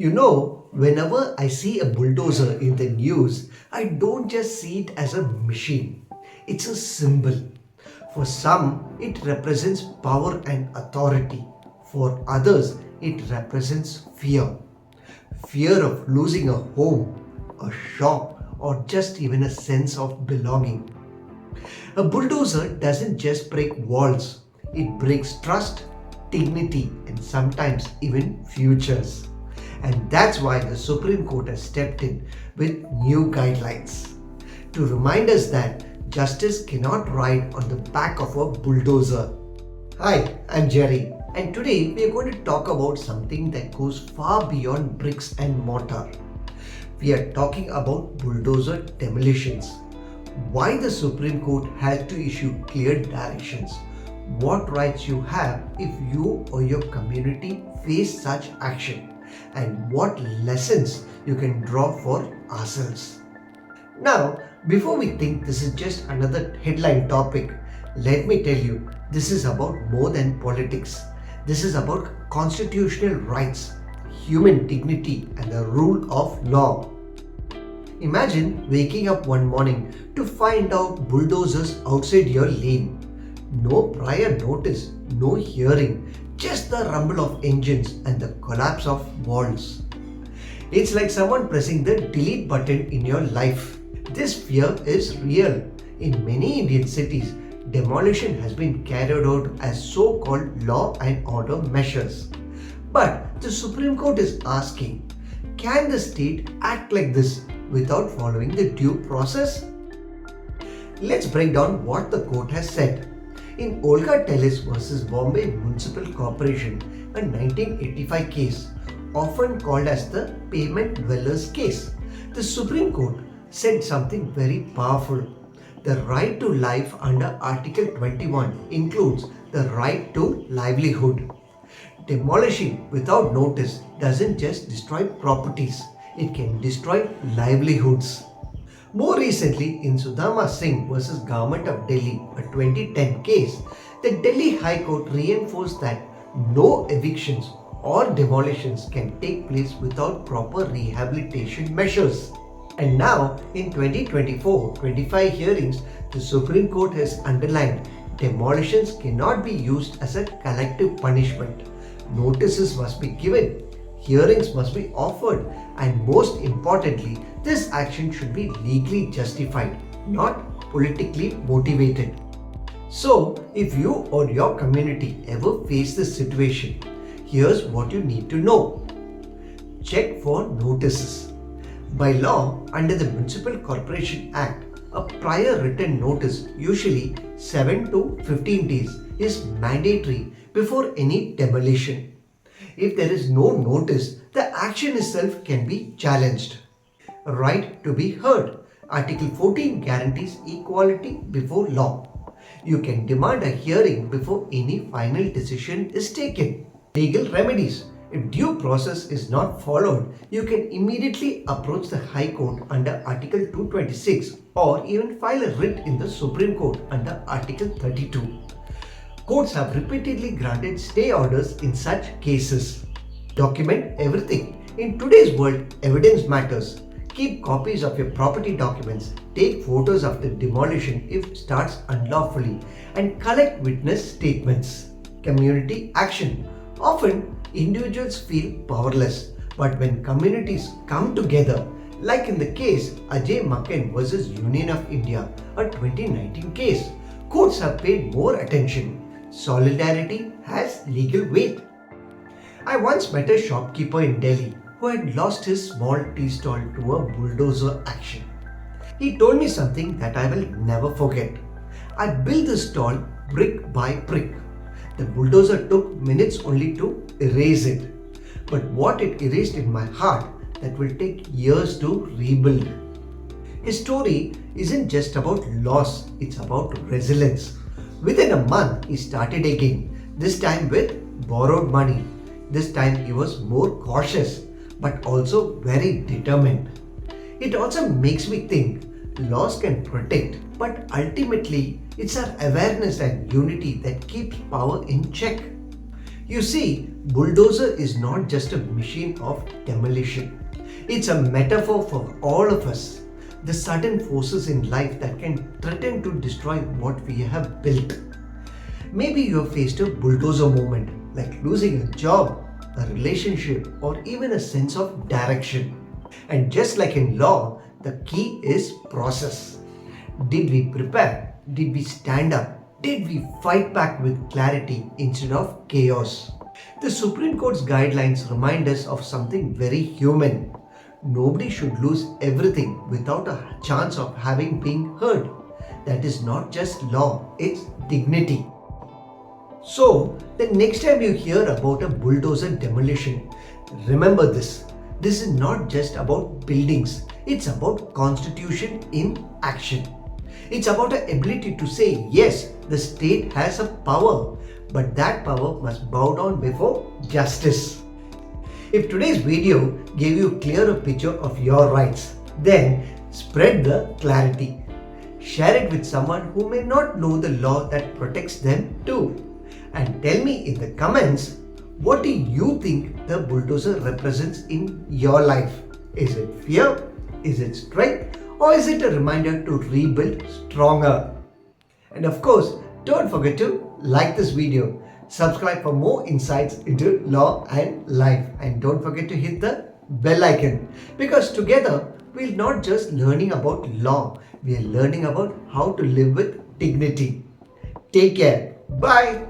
Whenever I see a bulldozer in the news, I don't just see it as a machine. It's a symbol. For some, it represents power and authority. For others, it represents fear. Fear of losing a home, a shop, or just even a sense of belonging. A bulldozer doesn't just break walls, it breaks trust, dignity, and sometimes even futures. And that's why the Supreme Court has stepped in with new guidelines to remind us that justice cannot ride on the back of a bulldozer. Hi, I'm Jerry, and today we are going to talk about something that goes far beyond bricks and mortar. We are talking about bulldozer demolitions. Why the Supreme Court has to issue clear directions. What rights you have if you or your community face such action, and what lessons you can draw for ourselves. Now, before we think this is just another headline topic, let me tell you, this is about more than politics. This is about constitutional rights, human dignity, and the rule of law. Imagine waking up one morning to find out bulldozers outside your lane. No prior notice, no hearing, just the rumble of engines and the collapse of walls. It's like someone pressing the delete button in your life. This fear is real. In many Indian cities, demolition has been carried out as so-called law and order measures. But the Supreme Court is asking, can the state act like this without following the due process? Let's break down what the court has said. In Olga Tellis versus Bombay Municipal Corporation, a 1985 case, often called as the payment dwellers case, the Supreme Court said something very powerful. The right to life under Article 21 includes the right to livelihood. Demolishing without notice doesn't just destroy properties, it can destroy livelihoods. More recently, in Sudama Singh versus Government of Delhi, a 2010 case, the Delhi High Court reinforced that no evictions or demolitions can take place without proper rehabilitation measures. And now, in 2024-25 hearings, the Supreme Court has underlined demolitions cannot be used as a collective punishment. Notices must be given, hearings must be offered, and most importantly, this action should be legally justified, not politically motivated. So, if you or your community ever face this situation, here's what you need to know. Check for notices. By law, under the Municipal Corporation Act, a prior written notice, usually 7 to 15 days, is mandatory before any demolition. If there is no notice, the action itself can be challenged. Right to be heard. Article 14 guarantees equality before law. You can demand a hearing before any final decision is taken. Legal remedies. If due process is not followed, you can immediately approach the High Court under Article 226 or even file a writ in the Supreme Court under Article 32. Courts have repeatedly granted stay orders in such cases. Document everything. In today's world, evidence matters. Keep copies of your property documents, take photos of the demolition if it starts unlawfully, and collect witness statements. Community action. Often, individuals feel powerless, but when communities come together, like in the case Ajay Makken versus Union of India, a 2019 case, courts have paid more attention. Solidarity has legal weight. I once met a shopkeeper in Delhi who had lost his small tea stall to a bulldozer action. He told me something that I will never forget. I built the stall brick by brick. The bulldozer took minutes only to erase it. But what it erased in my heart, that will take years to rebuild. His story isn't just about loss, it's about resilience. Within a month, he started again, this time with borrowed money. This time he was more cautious, but also very determined. It also makes me think laws can protect, but ultimately it's our awareness and unity that keeps power in check. You see, Bulldozer is not just a machine of demolition. It's a metaphor for all of us. The sudden forces in life that can threaten to destroy what we have built. Maybe you have faced a bulldozer moment, like losing a job, a relationship, or even a sense of direction. And just like in law, the key is process. Did we prepare? Did we stand up? Did we fight back with clarity instead of chaos? The Supreme Court's guidelines remind us of something very human. Nobody should lose everything without a chance of having been heard. That is not just law, it's dignity. So, the next time you hear about a bulldozer demolition, remember this. This is not just about buildings, it's about constitution in action. It's about the ability to say, yes, the state has a power, but that power must bow down before justice. If today's video gave you a clearer picture of your rights, then spread the clarity. Share it with someone who may not know the law that protects them too. And tell me in the comments, what do you think the bulldozer represents in your life? Is it fear? Is it strength? Or is it a reminder to rebuild stronger? And of course, don't forget to like this video, subscribe for more insights into law and life, and don't forget to hit the bell icon, because together we're not just learning about law, we are learning about how to live with dignity. Take care. Bye.